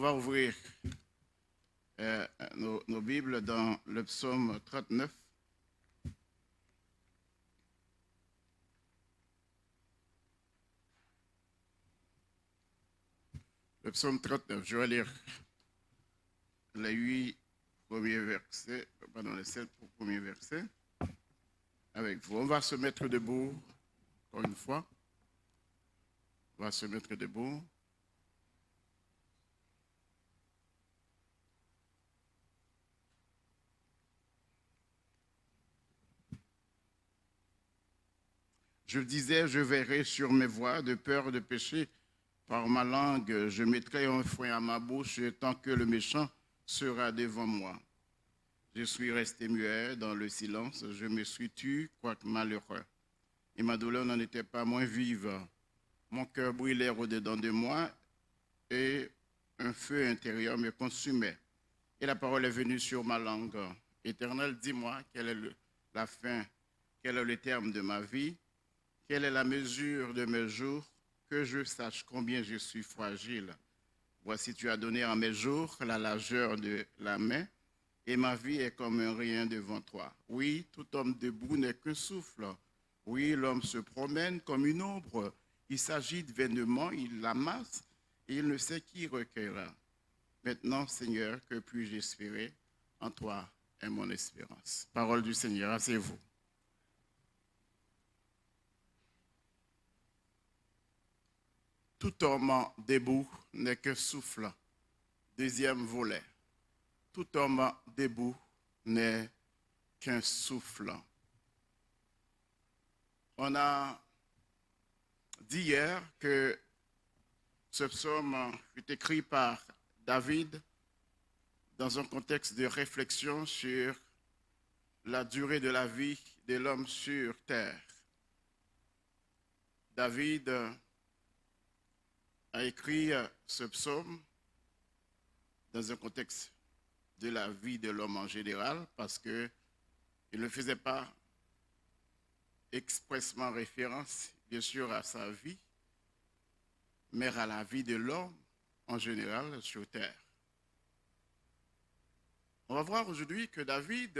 va ouvrir nos Bibles dans le psaume 39. Le psaume 39, je vais lire les 8 premiers versets, pardon, les 7 premiers versets avec vous. On va se mettre debout, encore une fois. On va se mettre debout. Je disais, je verrai sur mes voies de peur de pécher. Par ma langue, je mettrai un frein à ma bouche tant que le méchant sera devant moi. Je suis resté muet dans le silence, je me suis tu, quoique malheureux. Et ma douleur n'en était pas moins vive. Mon cœur brûlait au-dedans de moi et un feu intérieur me consumait. Et la parole est venue sur ma langue. Éternel, dis-moi quelle est la fin, quel est le terme de ma vie, quelle est la mesure de mes jours, que je sache combien je suis fragile. Voici, tu as donné à mes jours la largeur de la main, et ma vie est comme un rien devant toi. Oui, tout homme debout n'est qu'un souffle. Oui, l'homme se promène comme une ombre. Il s'agite vainement, il l'amasse, et il ne sait qui recueillera. Maintenant, Seigneur, que puis-je espérer? En toi est mon espérance. Parole du Seigneur, asseyez-vous. Tout homme debout n'est qu'un souffle. Deuxième volet. Tout homme debout n'est qu'un souffle. On a dit hier que ce psaume fut écrit par David dans un contexte de réflexion sur la durée de la vie de l'homme sur terre. David a écrit ce psaume dans un contexte de la vie de l'homme en général parce qu'il ne faisait pas expressément référence, bien sûr, à sa vie, mais à la vie de l'homme en général sur terre. On va voir aujourd'hui que David,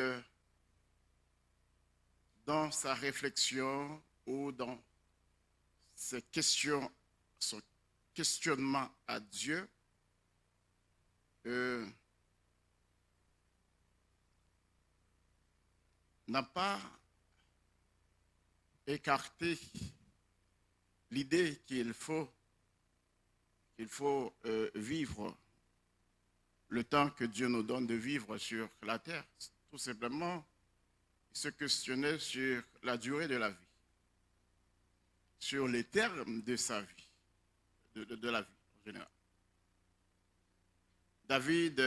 dans sa réflexion ou dans ses questions, son questionnement à Dieu, n'a pas écarté l'idée qu'il faut vivre le temps que Dieu nous donne de vivre sur la terre. Tout simplement, il se questionnait sur la durée de la vie, sur les termes de sa vie, de la vie en général. David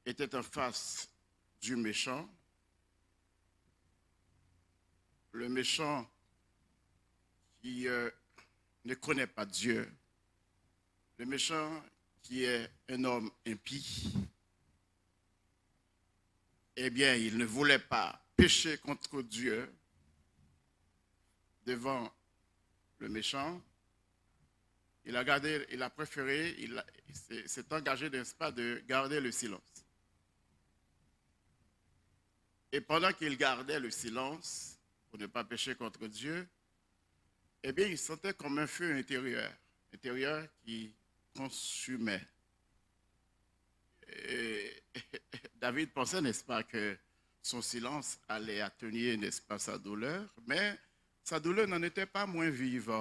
était en face du méchant. Le méchant qui ne connaît pas Dieu. Le méchant qui est un homme impie. Eh bien, il ne voulait pas pécher contre Dieu devant le méchant. Il a préféré, il s'est engagé, n'est-ce pas, de garder le silence. Et pendant qu'il gardait le silence, pour ne pas pécher contre Dieu, eh bien, il sentait comme un feu intérieur qui consumait. Et David pensait, n'est-ce pas, que son silence allait atténuer, n'est-ce pas, sa douleur, mais sa douleur n'en était pas moins vive.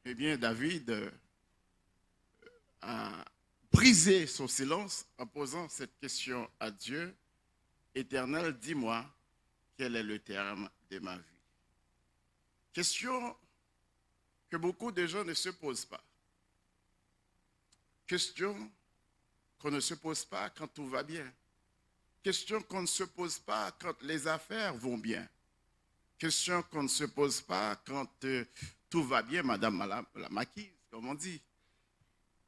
Eh bien, David a brisé son silence en posant cette question à Dieu. Éternel, dis-moi, quel est le terme de ma vie? Question que beaucoup de gens ne se posent pas. Question qu'on ne se pose pas quand tout va bien. Question qu'on ne se pose pas quand les affaires vont bien. Question qu'on ne se pose pas quand tout va bien, madame la maquise, comme on dit.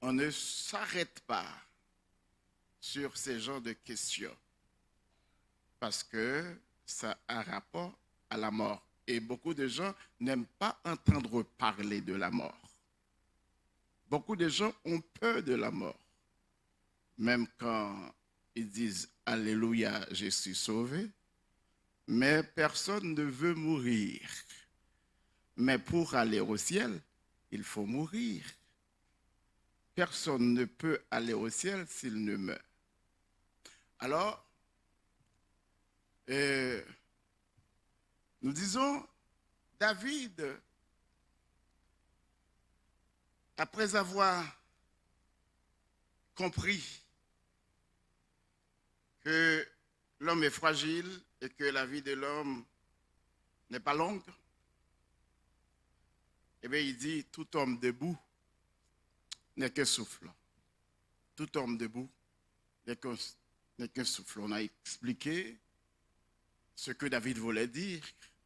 On ne s'arrête pas sur ces genres de questions parce que ça a rapport à la mort. Et beaucoup de gens n'aiment pas entendre parler de la mort. Beaucoup de gens ont peur de la mort. Même quand ils disent « Alléluia, je suis sauvé », mais personne ne veut mourir. Mais pour aller au ciel, il faut mourir. Personne ne peut aller au ciel s'il ne meurt. Alors, nous disons, David, après avoir compris que l'homme est fragile et que la vie de l'homme n'est pas longue, eh bien, il dit, tout homme debout n'est qu'un souffle. Tout homme debout n'est qu'un souffle. On a expliqué ce que David voulait dire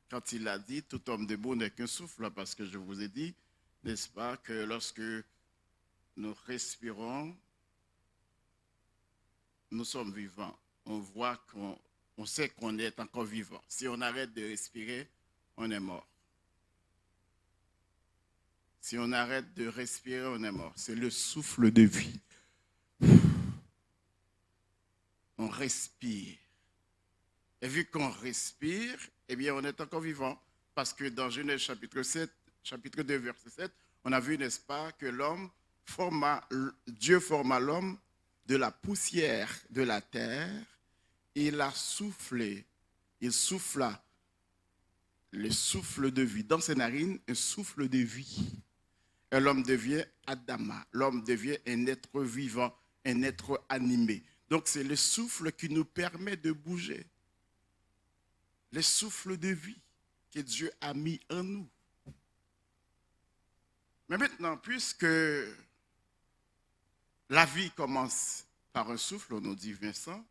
quand il a dit, tout homme debout n'est qu'un souffle, parce que je vous ai dit, n'est-ce pas, que lorsque nous respirons, nous sommes vivants. On voit qu'on sait qu'on est encore vivant. Si on arrête de respirer, on est mort. Si on arrête de respirer, on est mort. C'est le souffle de vie. On respire. Et vu qu'on respire, eh bien, on est encore vivant. Parce que dans Genèse chapitre 7, chapitre 2, verset 7, on a vu, n'est-ce pas, que Dieu forma l'homme de la poussière de la terre. Il a soufflé, il souffla le souffle de vie dans ses narines, un souffle de vie. Et l'homme devient Adama, l'homme devient un être vivant, un être animé. Donc c'est le souffle qui nous permet de bouger. Le souffle de vie que Dieu a mis en nous. Mais maintenant, puisque la vie commence par un souffle, on nous dit Vincent,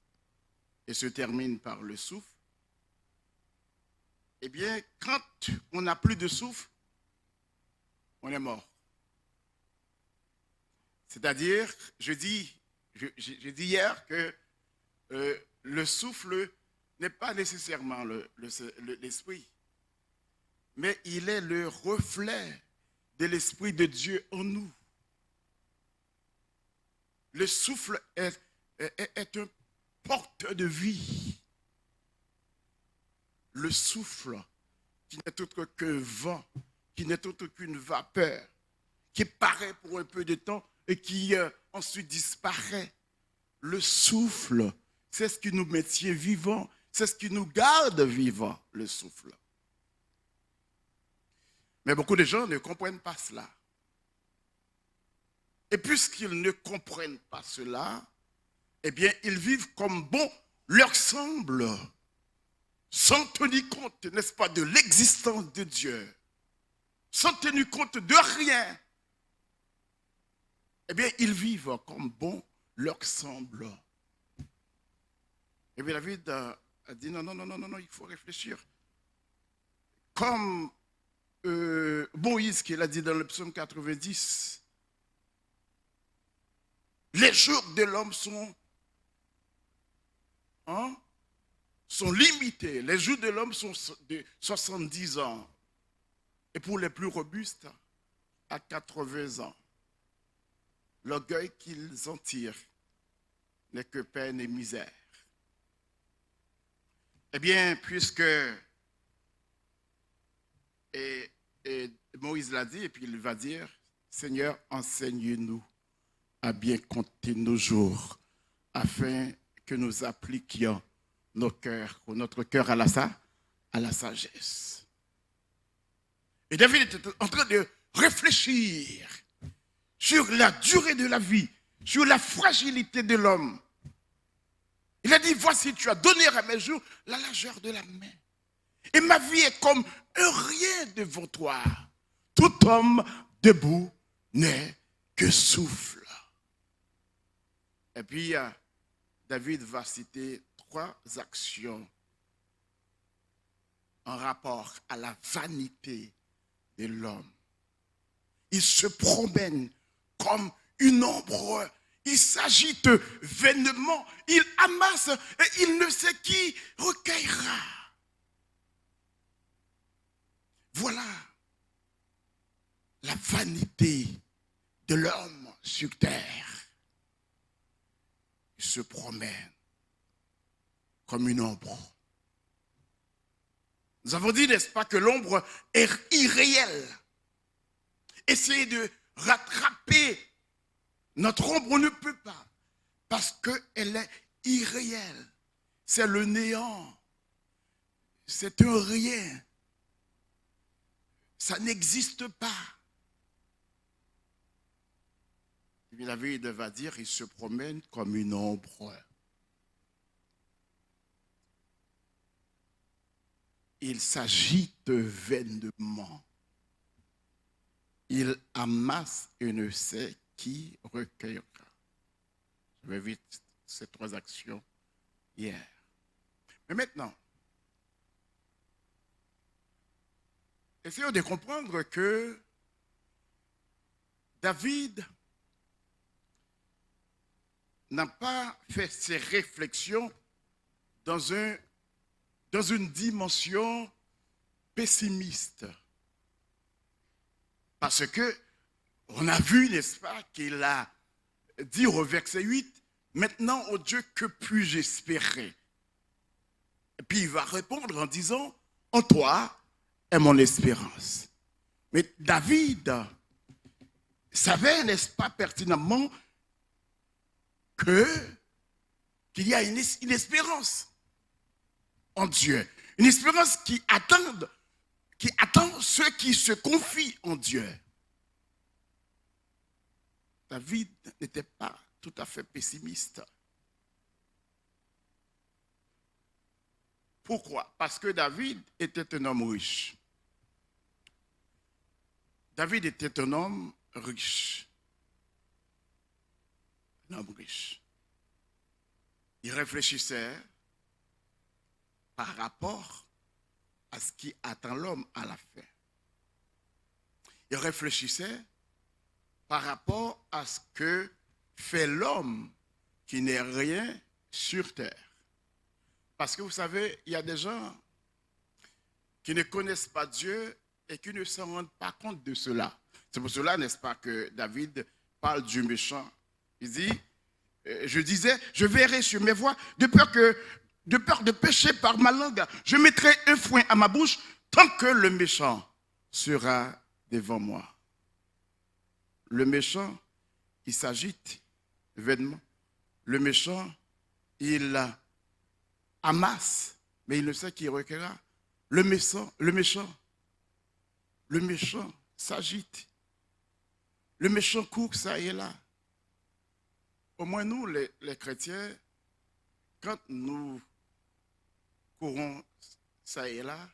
et se termine par le souffle, eh bien, quand on n'a plus de souffle, on est mort. C'est-à-dire, j'ai dit hier que le souffle n'est pas nécessairement l'esprit, mais il est le reflet de l'Esprit de Dieu en nous. Le souffle est un porteur de vie. Le souffle, qui n'est autre qu'un vent, qui n'est autre qu'une vapeur, qui paraît pour un peu de temps et qui ensuite disparaît. Le souffle, c'est ce qui nous maintient vivants, c'est ce qui nous garde vivants, le souffle. Mais beaucoup de gens ne comprennent pas cela. Et puisqu'ils ne comprennent pas cela, eh bien, ils vivent comme bon leur semble, sans tenir compte, n'est-ce pas, de l'existence de Dieu, sans tenir compte de rien. Eh bien, ils vivent comme bon leur semble. Et bien, David a dit non, il faut réfléchir. Comme Moïse qui l'a dit dans le psaume 90, les jours de l'homme sont limités. Les jours de l'homme sont de 70 ans. Et pour les plus robustes, à 80 ans. L'orgueil qu'ils en tirent n'est que peine et misère. Eh bien, puisque Moïse l'a dit, et puis il va dire, Seigneur, enseigne-nous à bien compter nos jours, afin que nous appliquions notre cœur à la sagesse. Et David était en train de réfléchir sur la durée de la vie, sur la fragilité de l'homme. Il a dit, voici, tu as donné à mes jours la largeur de la main. Et ma vie est comme un rien devant toi. Tout homme debout n'est que souffle. Et puis, David va citer 3 actions en rapport à la vanité de l'homme. Il se promène comme une ombre. Il s'agite vainement. Il amasse et il ne sait qui recueillera. Voilà la vanité de l'homme sur terre. Il se promène comme une ombre. Nous avons dit, n'est-ce pas, que l'ombre est irréelle. Essayer de rattraper notre ombre, on ne peut pas, parce qu'elle est irréelle. C'est le néant. C'est un rien. Ça n'existe pas. Et David va dire, il se promène comme une ombre. Il s'agite vainement. Il amasse et ne sait qui recueillera. Je vais vite ces trois actions hier. Mais maintenant, essayons de comprendre que David n'a pas fait ses réflexions dans une dimension pessimiste. Parce que on a vu, n'est-ce pas, qu'il a dit au verset 8, « Maintenant, ô Dieu, que puis-je espérer ?» Et puis il va répondre en disant, « En toi est mon espérance. » Mais David savait, n'est-ce pas, pertinemment qu'il y a une espérance en Dieu. Une espérance qui attend ceux qui se confient en Dieu. David n'était pas tout à fait pessimiste. Pourquoi? Parce que David était un homme riche. David était un homme riche. Un homme riche. Il réfléchissait par rapport à ce qui attend l'homme à la fin. Il réfléchissait par rapport à ce que fait l'homme qui n'est rien sur terre. Parce que vous savez, il y a des gens qui ne connaissent pas Dieu et qui ne se rendent pas compte de cela. C'est pour cela, n'est-ce pas, que David parle du méchant. Il dit, je disais, je verrai sur mes voies, de peur de pécher par ma langue, je mettrai un foin à ma bouche tant que le méchant sera devant moi. Le méchant, il s'agite vainement. Le méchant, il amasse, mais il ne sait qui recueillera. Le méchant s'agite. Le méchant court ça et là. Au moins nous, les chrétiens, quand nous courons ça et là,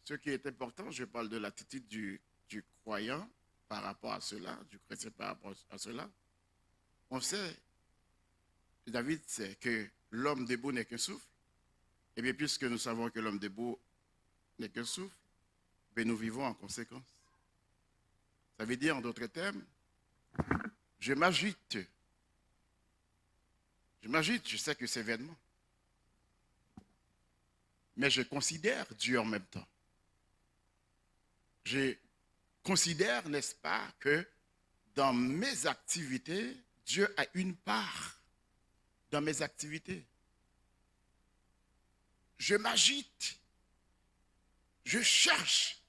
ce qui est important, je parle de l'attitude du croyant par rapport à cela, du chrétien par rapport à cela. On sait, David sait que l'homme debout n'est qu'un souffle. Et bien, puisque nous savons que l'homme debout n'est qu'un souffle, bien nous vivons en conséquence. Ça veut dire, en d'autres termes, je m'agite. Je sais que c'est vainement. Mais je considère Dieu en même temps. Je considère, n'est-ce pas, que dans mes activités, Dieu a une part dans mes activités. Je m'agite. Je cherche.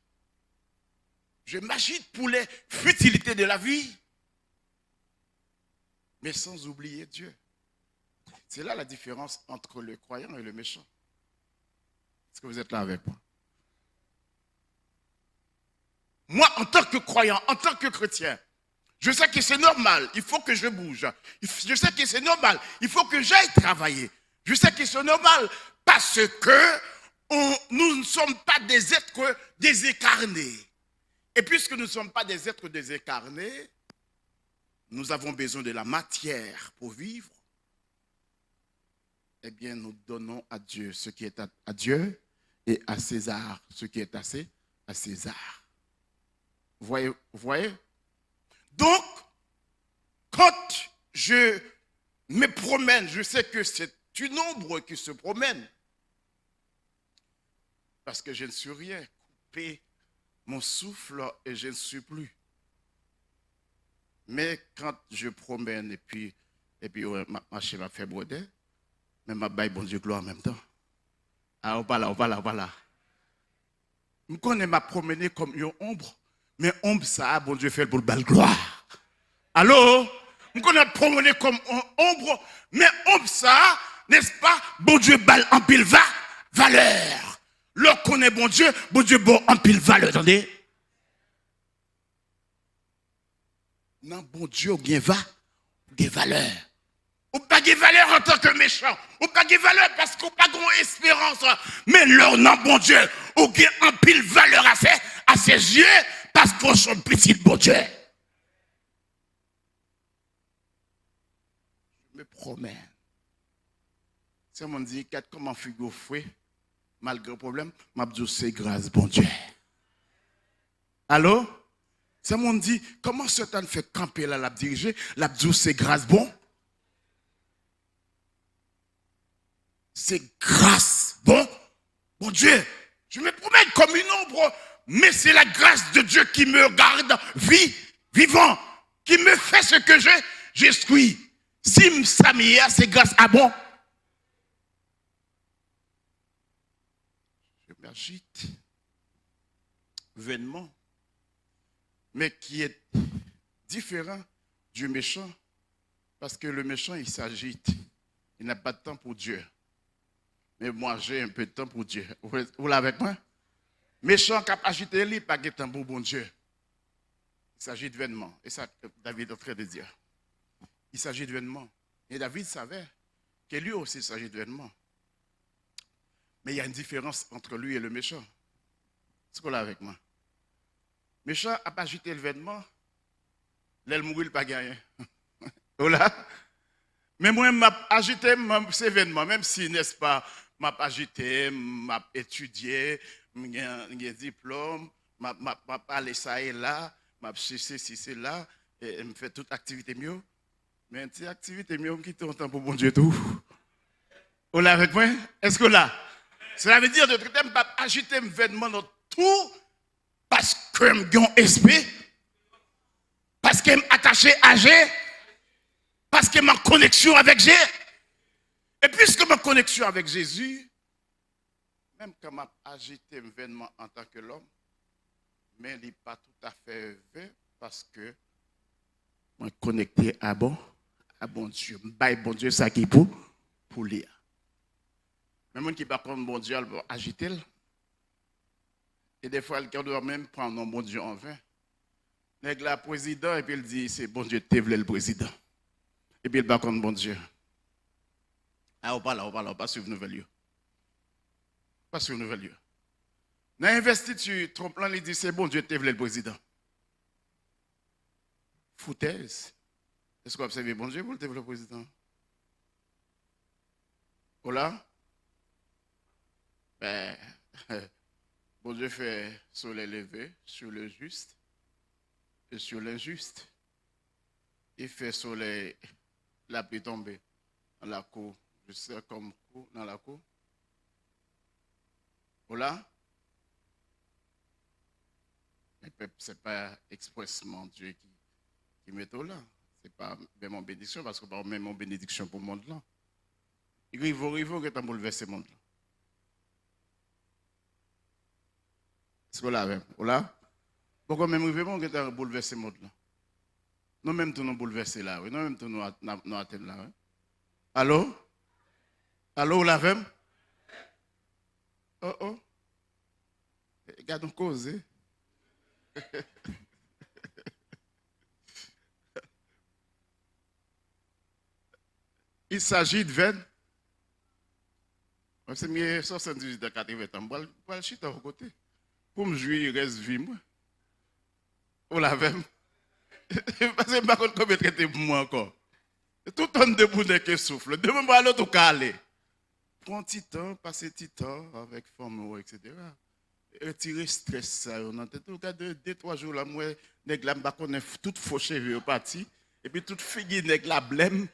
Je m'agite pour les futilités de la vie, mais sans oublier Dieu. C'est là la différence entre le croyant et le méchant. Est-ce que vous êtes là avec moi? Moi, en tant que croyant, en tant que chrétien, je sais que c'est normal, il faut que je bouge. Je sais que c'est normal, il faut que j'aille travailler. Je sais que c'est normal parce que nous ne sommes pas des êtres désincarnés. Et puisque nous ne sommes pas des êtres désincarnés, nous avons besoin de la matière pour vivre. Eh bien, nous donnons à Dieu ce qui est à Dieu et à César ce qui est à César. Vous voyez? Donc, quand je me promène, je sais que c'est une ombre qui se promène. Parce que je ne suis rien. Coupé mon souffle et je ne suis plus. Mais quand je promène et puis ouais, ma chez m'a fait broder, mais ma baille bon Dieu gloire en même temps. Ah, on va là. Je connais ma promener comme une ombre, mais ombre ça, bon Dieu fait pour le bal gloire. Allô? Je connais promener comme une ombre, mais ombre ça, n'est-ce pas? Bon Dieu bal en pile valeur. Lorsqu'on connaît bon Dieu bon en pile valeur, attendez? Non, bon Dieu, bien valeur. Ou pas de valeur en tant que méchant. Ou pas de valeur parce qu'on pas de espérance. Mais leur non, bon Dieu, ou bien en pile valeur à ses yeux parce qu'on sont petits, bon Dieu. Je me promets. Si on dit, comment figure fouet, malgré le problème, m'a dit, c'est grâce, bon Dieu. Allô? Si on dit, comment ce temps fait camper là, la diriger, la dit, c'est grâce, bon? C'est grâce. Bon Dieu, je me promène comme une ombre, mais c'est la grâce de Dieu qui me garde vivant, qui me fait ce que je suis. Si ça m'y c'est grâce à bon. Je m'agite, vainement, mais qui est différent du méchant, parce que le méchant, il s'agite. Il n'a pas de temps pour Dieu. Mais moi, j'ai un peu de temps pour Dieu. Vous l'avez avec moi? Méchant qui a agité, il pas de temps pour bon Dieu. Il s'agit de vainement. Et ça, David est en train de dire. Il s'agit de vainement. Et David savait que lui aussi s'agit de vainement. Mais il y a une différence entre lui et le méchant. Est-ce que vous l'avez avec moi? Méchant a agité le vainement, l'aile mourir, il pas gagné. Voilà. Mais moi, je agité ces événements, même si, n'est-ce pas, je agité, je étudié, j'ai un diplôme, je parlé ça et là, je cherché si c'est là, et je fais toute activité mieux. Mais cette activité mieux, qui est temps pour bon Dieu tout. Vous l'avez avec moi? Est-ce que là? Cela veut dire que je ne pas agiter mes événements dans tout parce que je suis esprit, parce que je suis attaché à Dieu. Parce que ma connexion avec Jésus, et puisque ma connexion avec Jésus, même quand m'a agité événement en tant que l'homme, mais il n'est pas tout à fait vrai parce que je suis connecté à bon Dieu. Je bon Dieu ça qui pour lire. Même qui ne pas comme bon Dieu, il va agiter. Et des fois, il doit même prendre un bon Dieu en vain. Il le président et puis il dit, c'est bon Dieu, tu le président. Et puis il va contre bon Dieu. Ah, on pas sur une nouvelle lieu. Pas sur une nouvelle lieu. Dans l'investiture, Trompe-là, il dit c'est bon Dieu, tu le président. Foutaise. Est-ce que vous observez bon Dieu pour le président? Voilà. Ben, bon Dieu fait soleil levé sur le juste et sur l'injuste. Il fait soleil, la pluie tomber dans la cour. Je sais comme cour dans la cour. Voilà. Ce n'est pas expressement Dieu qui met au là. Ce n'est pas même mon bénédiction, parce que pas même mon bénédiction pour le monde là. Il arrive que tu as bouleversé le monde là. Est-ce que là, voilà? Pourquoi même arrive que tu as bouleversé le monde là? Nous même nous nous bouleversé là, oui. Nous même nous nous atteignons là. Oui. Allô? Allô, là même? Oh. Regarde, on cause. Il s'agit de veine. C'est mieux 78 à 80 ans. Je vais le chiter à côté. Pour me jouir, il reste vie, moi. Vous l'avez? Parce que je ne sais pas comment traiter pour moi encore. Tout le temps de boulet qui souffle. Demain, je vais l'autre aller. Prends un petit temps, passer un petit temps avec femme, etc. Retirer stress, ça. On a tout cas 2-3 jours là, moi, nèg la m'pa connaît toute fauché vieux parti. Et puis toute fille nèg la blême.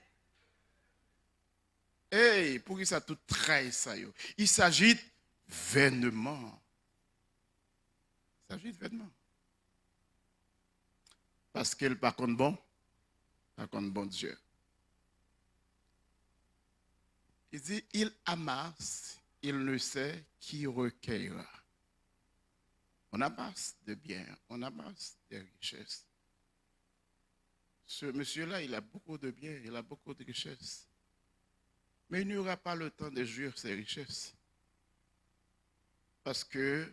Hey, pour qui ça tout trahit ça yo? Il s'agit vainement. Il s'agit de vainement. Parce qu'elle par contre bon, Par contre, bon Dieu. Il dit, il amasse, il ne sait qui recueillera. On amasse de biens, on amasse des richesses. Ce monsieur-là, il a beaucoup de biens, il a beaucoup de richesses. Mais il n'y aura pas le temps de jouir ses richesses. Parce que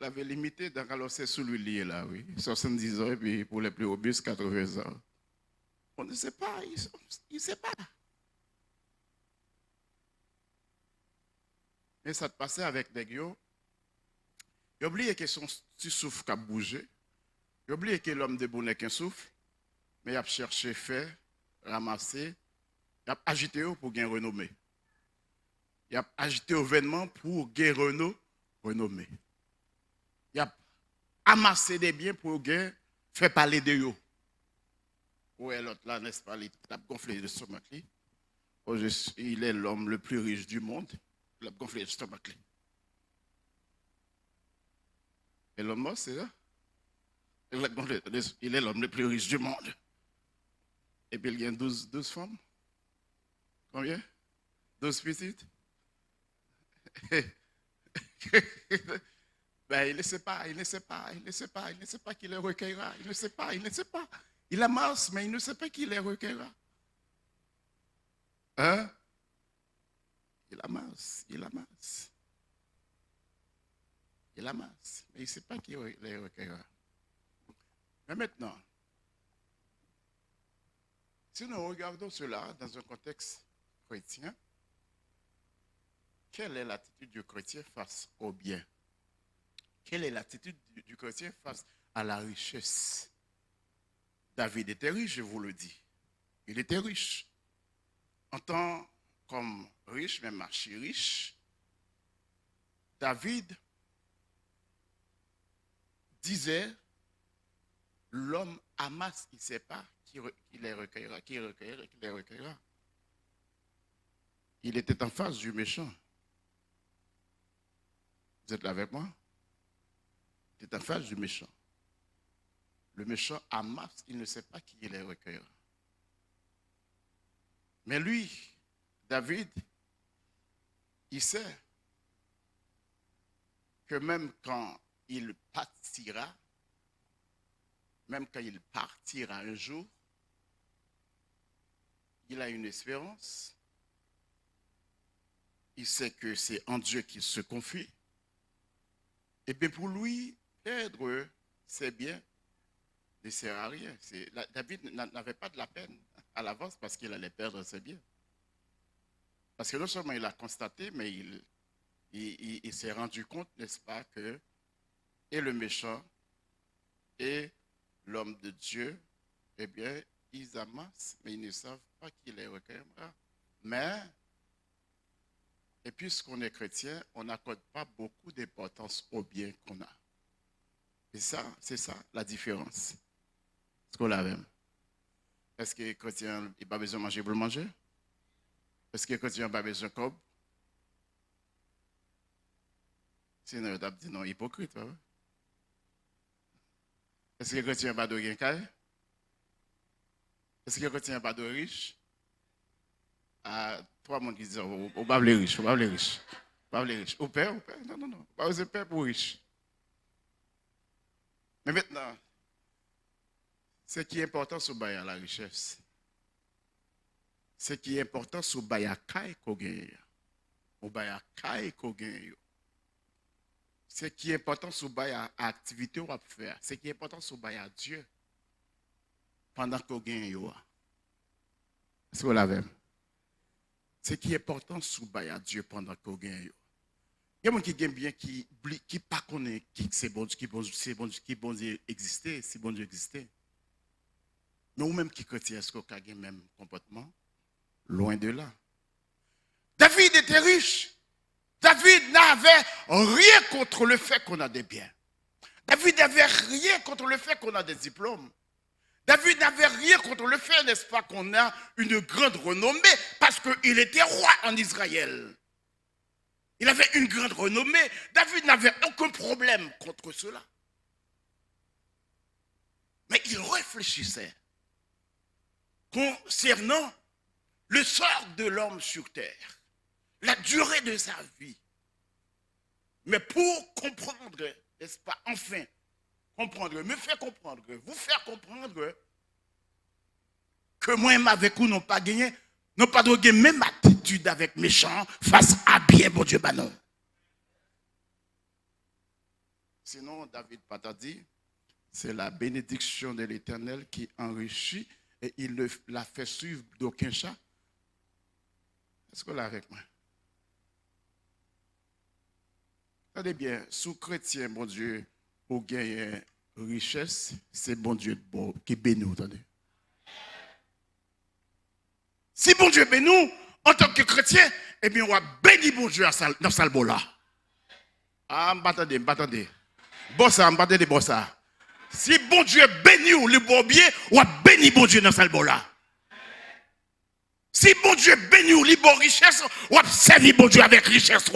il avait limité, donc alors c'est sous lui lié là, oui. 70 ans et puis pour les plus robustes, 80 ans. On ne sait pas, il ne sait pas. Mais ça te passait avec des gars. Il oublie que son petit souffle qui a bougé. Il oublie que l'homme de bonnet qui souffle. Mais il a cherché fait, ramasser. Il a agité pour gagner renommée. Il a agité au vêtement pour gagner renommée. Il a amassé des biens pour gagner, faire parler de eux. Où est l'autre là, n'est-ce pas? Il a gonflé le stomac. Il est l'homme le plus riche du monde. Il a gonflé le stomac. Et l'homme, c'est ça? Il est l'homme le plus riche du monde. Et puis il y a 12 femmes. Combien? 12 petites? Ben, il ne sait pas qui les recueillera. Il ne sait pas. Il amasse, mais il ne sait pas qui les recueillera. Hein? Il amasse. Mais il ne sait pas qui les recueillera. Mais maintenant, si nous regardons cela dans un contexte chrétien, quelle est l'attitude du chrétien face au bien? Quelle est l'attitude du chrétien face à la richesse? David était riche, je vous le dis. Il était riche. En tant comme riche, même archi-riche, David disait, l'homme amasse, il ne sait pas qui les recueillera. Il était en face du méchant. Vous êtes là avec moi? Il est en face du méchant. Le méchant amasse, il ne sait pas qui les recueillera. Mais lui, David, il sait que même quand il partira un jour, il a une espérance. Il sait que c'est en Dieu qu'il se confie. Et bien pour lui, perdre ses biens ne sert à rien. David n'avait pas de la peine à l'avance parce qu'il allait perdre ses biens. Parce que non seulement il a constaté, mais il s'est rendu compte, n'est-ce pas, que et le méchant et l'homme de Dieu, eh bien, ils amassent, mais ils ne savent pas qui les recueillera. Mais, et puisqu'on est chrétien, on n'accorde pas beaucoup d'importance au bien qu'on a. Et ça, c'est ça la différence. Est-ce qu'on l'a même? Est-ce que les chrétiens n'ont pas besoin de manger pour le manger? Est-ce que les chrétiens n'ont pas besoin de cob? Sinon, ils ont dit non, hypocrite. Ouais. Est-ce que les chrétiens n'ont pas de gain? Est-ce que les chrétiens n'ont pas de riches? Ah, trois monde qui disent, on va pas les riches, Au père, non. Pas aux pères pour riches. Mais maintenant, ce qui est important, c'est la richesse. Ce qui est important, c'est ce qui est important, c'est l'activité qu'on va faire. Ce qui est important, c'est Dieu pendant qu'on gagne. Est-ce que vous l'avez? Ce qui est important, c'est Dieu pendant qu'on gagne. Il y a des gens qui aiment bien, qui ne pas connaissent qui c'est bon, qui bon exister, si bon Dieu existait. Mais ou même qui chrétien, est-ce qu'on a le même comportement? Loin de là. David était riche. David n'avait rien contre le fait qu'on a des biens. David n'avait rien contre le fait qu'on a des diplômes. David n'avait rien contre le fait, n'est-ce pas, qu'on a une grande renommée parce qu'il était roi en Israël. Il avait une grande renommée. David n'avait aucun problème contre cela. Mais il réfléchissait. concernant le sort de l'homme sur terre, la durée de sa vie. Mais pour comprendre, n'est-ce pas, enfin, comprendre, me faire comprendre, vous faire comprendre que moi-même avec vous n'ont pas gagné, n'ont pas de même attitude avec méchants face à bien, bon Dieu, bah non. Sinon, David pas t'a dit, c'est la bénédiction de l'Éternel qui enrichit et il ne la fait suivre d'aucun chat. Est-ce que là avec moi? Regardez bien, sous chrétien, bon Dieu, pour gagner richesse, c'est bon Dieu qui bénit, attendez. Si bon Dieu bénit, en tant que chrétien, eh bien, on va bénir bon Dieu dans ce salbo-là. Ah, m'attendez. Bossa, m'attendez, bossa. Si bon Dieu bénit le bon bien, on va bénir bon Dieu dans ce salbo-là. Si bon Dieu bénit les bonnes richesses, on va servir bon Dieu avec richesse.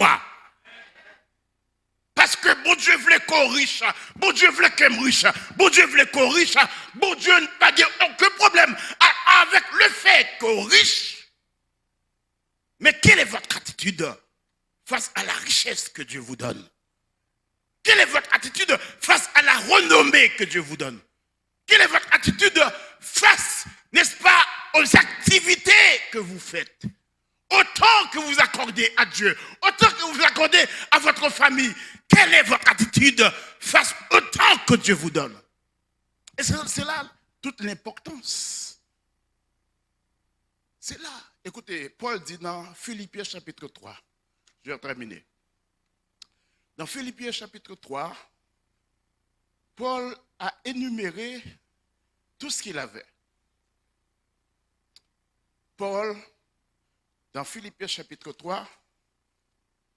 Parce que bon Dieu voulait qu'on riche, bon Dieu voulait qu'on riche, bon Dieu voulait qu'on riche, bon Dieu n'a pas aucun problème avec le fait qu'on riche. Mais quelle est votre attitude face à la richesse que Dieu vous donne? Quelle est votre attitude face à la renommée que Dieu vous donne? Quelle est votre attitude face, n'est-ce pas, aux activités que vous faites? Autant que vous accordez à Dieu, autant que vous accordez à votre famille, quelle est votre attitude face au temps que Dieu vous donne? Et c'est là toute l'importance. C'est là. Écoutez, Paul dit dans Philippiens chapitre 3, je vais terminer. Dans Philippiens chapitre 3, Paul a énuméré tout ce qu'il avait. Paul, dans Philippiens chapitre 3,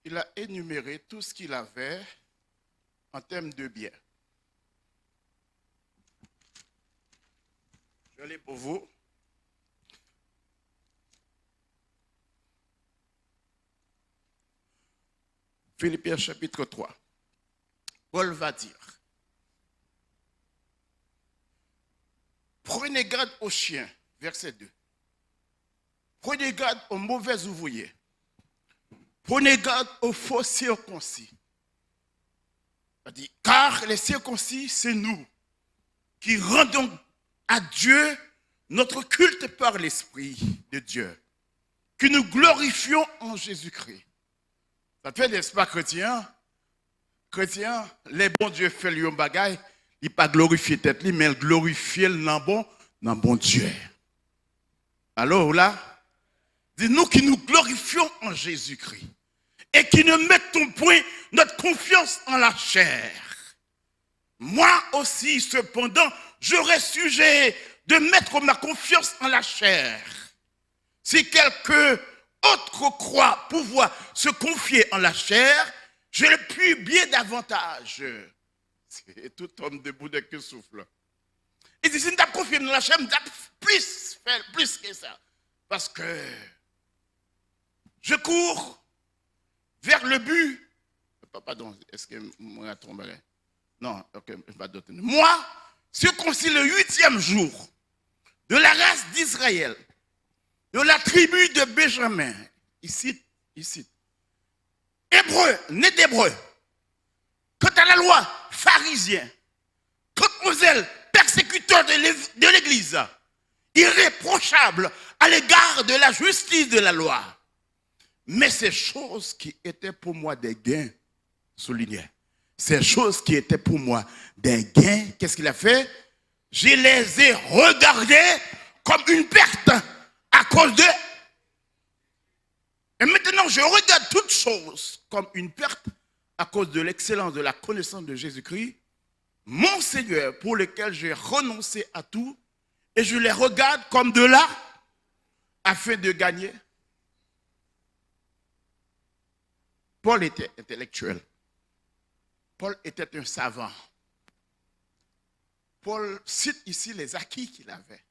il a énuméré tout ce qu'il avait en termes de biens. Je l'ai pour vous. Philippiens chapitre 3. Paul va dire, prenez garde aux chiens, verset 2. Prenez garde aux mauvais ouvriers. Prenez garde aux faux circoncis. Car les circoncis, c'est nous qui rendons à Dieu notre culte par l'Esprit de Dieu, que nous glorifions en Jésus-Christ. Ça fait, n'est-ce pas, chrétien? Chrétien, les bons Dieu fait lui un bagaille, il pas glorifier tête, mais il glorifie le bon Dieu. Alors là, dis-nous qui nous glorifions en Jésus-Christ et qui ne mettons point notre confiance en la chair. Moi aussi, cependant, j'aurais sujet de mettre ma confiance en la chair. Si quelqu'un autre croit pouvoir se confier en la chair, je le puis bien davantage. C'est tout homme debout dès que souffle. Il dit, si je me confie dans la chair, je vais faire plus que ça. Parce que je cours vers le but. Pardon, est-ce que moi tomberai? Non, ok, pas d'autre. Moi, circoncis le 8e jour de la race d'Israël, de la tribu de Benjamin, ici, hébreu, né d'hébreu, quant à la loi, pharisien, quant aux ailes, persécuteur de l'Église, irréprochable à l'égard de la justice de la loi. Mais ces choses qui étaient pour moi des gains, soulignez, ces choses qui étaient pour moi des gains, qu'est-ce qu'il a fait? Je les ai regardées comme une perte à cause de... Et maintenant, je regarde toutes choses comme une perte à cause de l'excellence de la connaissance de Jésus-Christ, mon Seigneur, pour lequel j'ai renoncé à tout, et je les regarde comme de là, afin de gagner. Paul était intellectuel. Paul était un savant. Paul cite ici les acquis qu'il avait.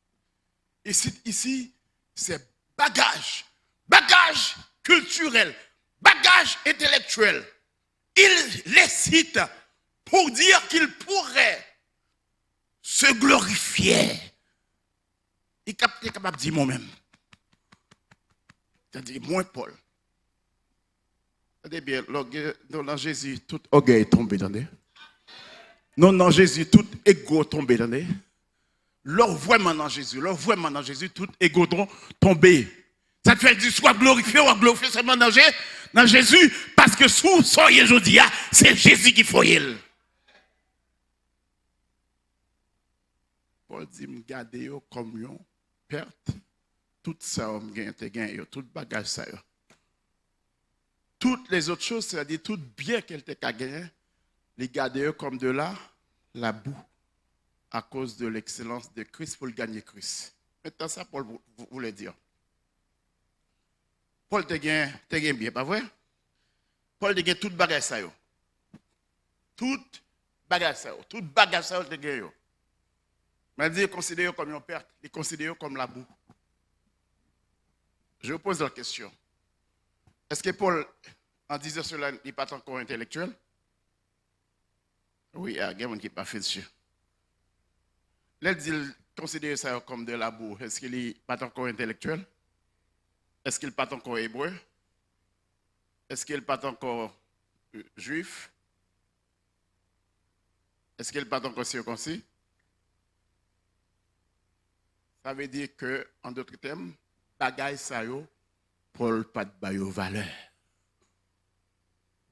Il cite ici ses bagages culturels, bagages intellectuels. Il les cite pour dire qu'il pourrait se glorifier Il est capable de dire moi-même. C'est-à-dire, moi, Paul. C'est-à-dire bien, dans Jésus, tout orgueil est tombé dans les. Non, dans Jésus, tout ego est tombé dans les. Leur vraiment dans Jésus, tout ego est tombé. Ça te fait dire, soit glorifié seulement dans Jésus, parce que sous son aujourd'hui, c'est Jésus qui faut il. Paul dit, me garder comme une perte. Tout ça, on gagne, tout bagage ça. Toutes les autres choses, c'est-à-dire tout bien qu'elle t'a gagné, les garder comme de la boue, à cause de l'excellence de Christ pour le gagner Christ. Maintenant, ça, Paul voulait dire. Paul te gagne bien, pas vrai? Paul te gagne tout bagage ça. Tout bagage ça, te gagne. Mais il considère comme une perte, il considère comme la boue. Je vous pose la question. Est-ce que Paul, en disant cela, il n'est pas encore intellectuel? Oui, il y a quelqu'un qui n'est pas fait dessus. Là, il considère ça comme de la boue. Est-ce qu'il n'est pas encore intellectuel? Est-ce qu'il n'est pas encore hébreu? Est-ce qu'il n'est pas encore juif? Est-ce qu'il n'est pas encore circoncis? Ça veut dire que, en d'autres termes, bagay sa yo, Paul pas de bayo valeur.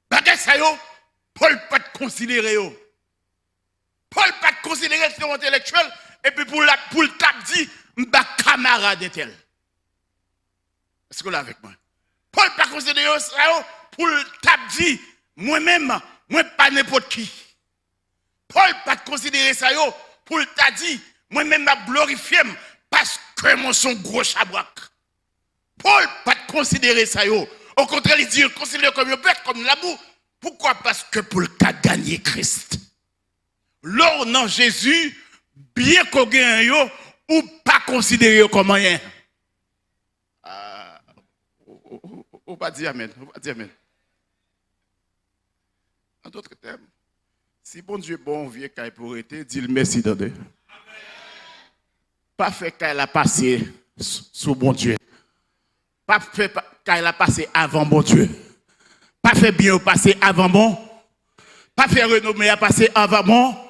Bagay sa yo, Paul pas de considérer yo. Paul pas de considérer son intellectuel, et puis pour le tap dit, m'ba camarade tel. Est-ce que vous avec moi? Paul pas considérer ça yo, pour le tap dit, moi-même, moi pas n'importe qui. Paul pas de considérer ça yo, pour le tap dit, moi-même m'a glorifié parce que moi son gros chabrak. Paul pas de considérer ça yo. Au contraire, il dit considère comme une bête, comme la boue. Pourquoi? Parce que pour le cas gagner Christ. Là, non, Jésus, bien qu'on gagne yo, ou pas considérer comme rien. On va dire amen. En d'autres termes, si bon Dieu bon vieux qu'il pour être, dis le merci dans deux. Pas fait qu'elle a passé sous bon Dieu. Pas fait qu'elle a passé avant bon Dieu. Pas fait bien passer avant bon. Pas fait renommé à passer avant bon.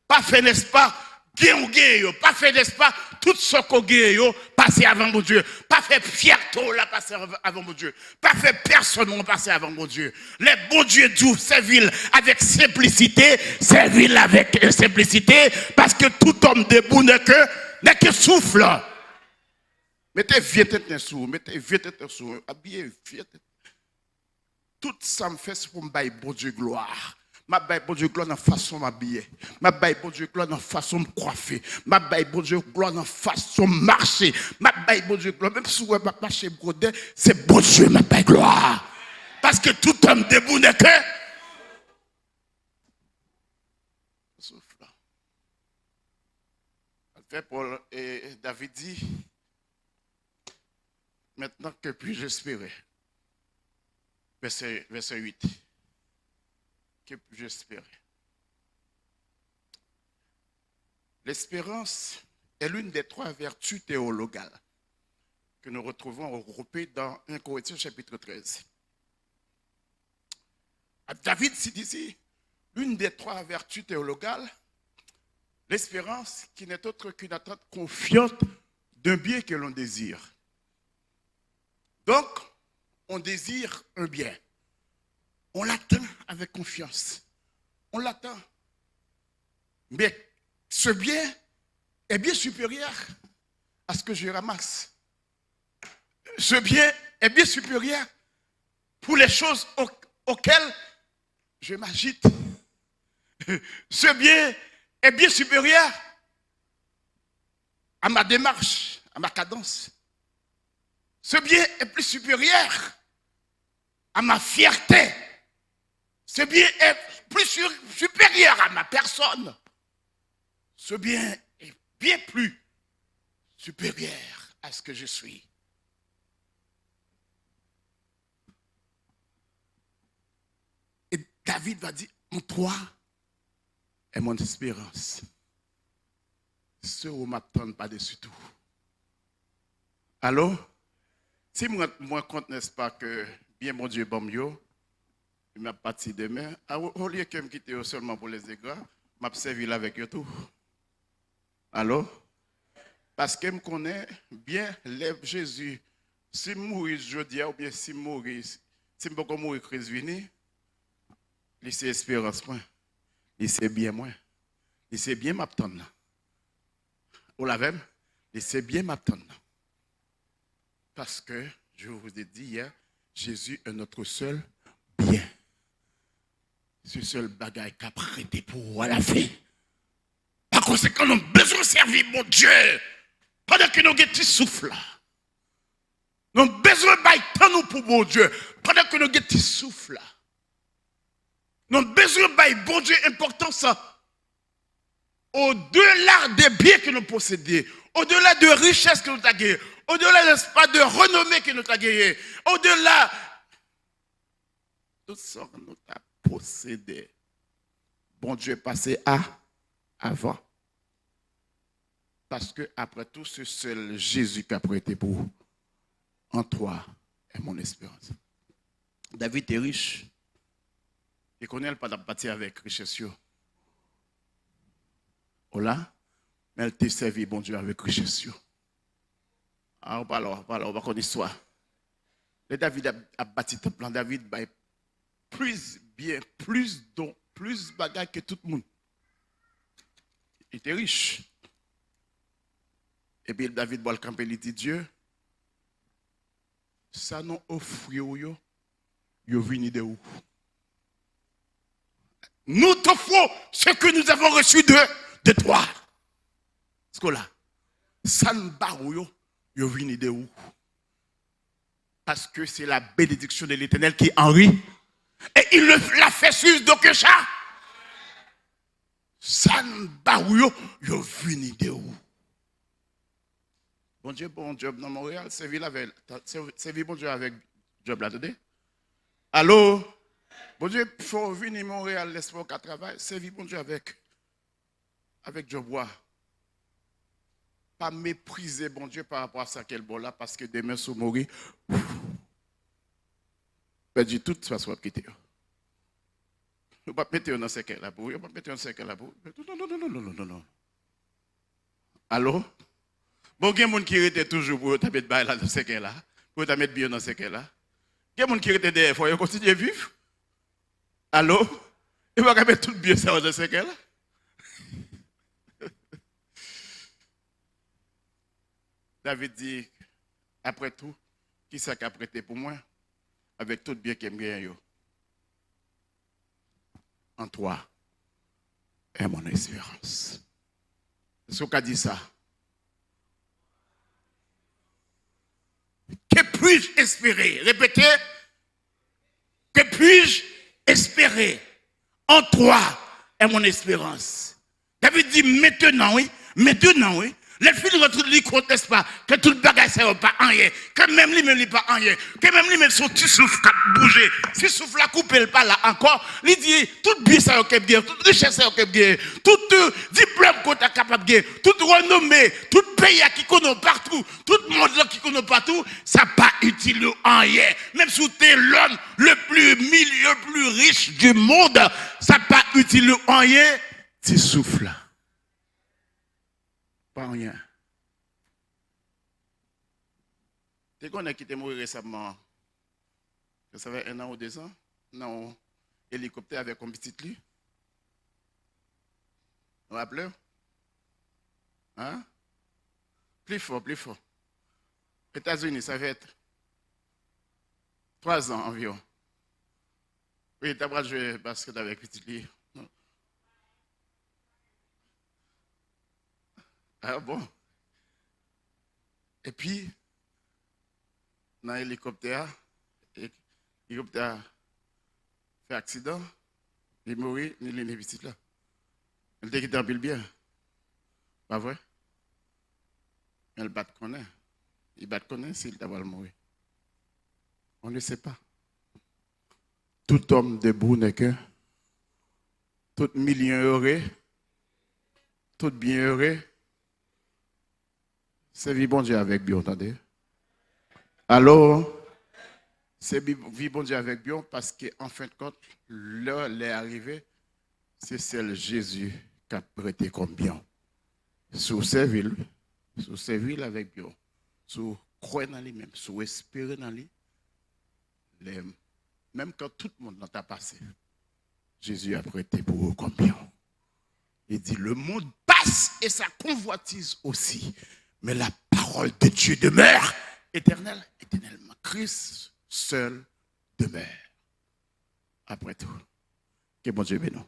Pas fait, n'est-ce pas, gain ou gain. Pas fait, n'est-ce pas, tout ce qu'on gagne, passer avant mon Dieu. Pas fait fierté la passer avant mon Dieu. Pas fait personne passer avant mon Dieu. Les bons dieux doux servir avec simplicité, servir avec simplicité, parce que tout homme debout n'est que souffle. Mettez vieux tête sous, habillez vieux tête. Tout ça me fait, c'est pour me bailler bon Dieu gloire. Ma baille bon Dieu gloire dans la façon de m'habiller. Ma baille bon Dieu gloire dans la façon de me coiffer. Ma baille bon Dieu gloire dans la façon de marcher. Ma baille bon Dieu gloire, même si je ne vais pas chez Brodin, c'est bon Dieu ma baille gloire. Parce que tout homme debout n'est que souffle. Fait Paul et David dit, maintenant que puis-je espérer? Verset 8. Que puis-je espérer? L'espérance est l'une des trois vertus théologales que nous retrouvons regroupées dans 1 Corinthiens chapitre 13. David dit ici, l'une des trois vertus théologales, l'espérance qui n'est autre qu'une attente confiante d'un bien que l'on désire. Donc, on désire un bien. On l'attend avec confiance. On l'attend. Mais ce bien est bien supérieur à ce que je ramasse. Ce bien est bien supérieur pour les choses auxquelles je m'agite. Ce bien est bien supérieur à ma démarche, à ma cadence. Ce bien est plus supérieur à ma fierté. Ce bien est plus supérieur à ma personne. Ce bien est bien plus supérieur à ce que je suis. Et David va dire, en toi est mon espérance. Ce où m'attendent pas-dessus tout. Allô? Si moi compte, n'est-ce pas, que bien mon Dieu, bon mieux, il m'a parti demain, au lieu que me quitter seulement pour les égards, m'a servi avec eux tout. Allô? Parce que me connaît bien Jésus. Si je mourir jeudi ou bien si je mourir, si je peux mourir Christ vini, il c'est espérance moi. Il c'est bien moi. Il c'est bien m'attendre. Ou la même, il c'est bien m'attendre. Parce que je vous ai dit hier, Jésus est notre seul bien. Ce seul bagaille qu'a prêté pour la fin. Par conséquent, nous avons besoin de servir mon Dieu. Pendant que nous avons petit souffle là. Nous avons besoin de temps nous pour mon Dieu. Pendant que nous avons petit souffle là. Nous avons besoin de bon Dieu importance au-delà des biens que nous possédons, au-delà de richesses que nous avons gagnées, au-delà de renommée que nous avons gagnées, au-delà de tout ce que nous avons possédé. Bon Dieu est passé avant. Parce que après tout, c'est seul Jésus qui a prêté pour en toi est mon espérance. David est riche. Il connaît pas d'empathie avec richesse. Voilà. Mais elle t'a servi, bon Dieu, avec richesse. Alors, on va connaître l'histoire. David a bâti le plan. David a plus bien, plus dons, plus bagages que tout le monde. Il était riche. Et puis David boit le camp et il dit Dieu, ça nous offre yo vini de où? Nous t'offrons ce que nous avons reçu de toi. Ce que là, ça nous barre yo vini de où? Parce que c'est la bénédiction de l'Éternel qui enrit. Et il l'a fait sur d'aucun chat. Ça nous barre yo vini de où? Bon Dieu, bon job dans Montréal, servi bon Dieu avec job là dedans. Allô? Bon Dieu, il faut venir à Montréal, l'espoir qu'à travail, servi bon Dieu avec job. Pas mépriser bon Dieu par rapport à ça qu'elle bon là, parce que demain, si vous mourrez, perdu toute façon de quitter. Vous ne pouvez pas mettre dans ce qu'elle là pour. Vous ne pouvez pas mettre dans ce qu'elle là pour. Non. Allô? Bon, il y a des gens qui étaient toujours pour te mettre dans ce qu'elle là, pour te mettre bien dans ce qu'elle là. Il y a des gens qui étaient derrière, il faut continuer à vivre. Allô? Il va mettre tout bien ça dans ce qu'elle là. David dit, après tout, qui ça qu'a prêté pour moi? Avec tout bien qu'il me en toi est mon espérance. Est-ce qu'on a dit ça? Que puis-je espérer? Répétez. Que puis-je espérer? En toi est mon espérance. David dit maintenant, oui. Les filles de votre lit contestent pas que tout le bagage ne pas en rien. Que même lui même pas en rien. Que même lui même son petit souffle qui a bougé. Si souffle la coupe elle pas là encore, il dit tout bien ça qu'il bien, toute richesse ça qu'il bien, tout diplôme qu'on est capable de gagner, toute renommée, tout pays qui connaît partout, tout le monde qui connaît partout, ça pas utile en rien. Même si tu es l'homme le plus riche du monde, ça pas utile en rien. Tu souffles. Pas rien. Tu connais qui est mort récemment? Ça fait 1 an ou 2 ans? Non, hélicoptère avec un petit lit. Vous vous rappelez? Hein? Plus fort. États-Unis, ça va être 3 ans environ. Oui, tu as joué basket avec petit lit. Ah bon? Et puis, dans l'hélicoptère, l'hélicoptère fait accident, il mourit, il est petit là. Il était en pile bien. Pas vrai? Il bat connaît. Il bat connaît s'il doit mourir. On ne sait pas. Tout homme debout n'est que tout million heureux, tout bien heureux. C'est bon Dieu avec bien, entendez? Alors, c'est vie bon Dieu avec bien parce qu'en fin de compte, l'heure est arrivée, c'est celle Jésus qui a prêté comme bien. Sous servir, avec bien, sous croire dans lui-même, sous espérer dans lui, même quand tout le monde n'a pas passé, Jésus a prêté pour eux comme bien. Il dit, le monde passe et sa convoitise aussi, mais la parole de Dieu demeure éternellement. Christ seul demeure. Après tout, que bon Dieu bénisse.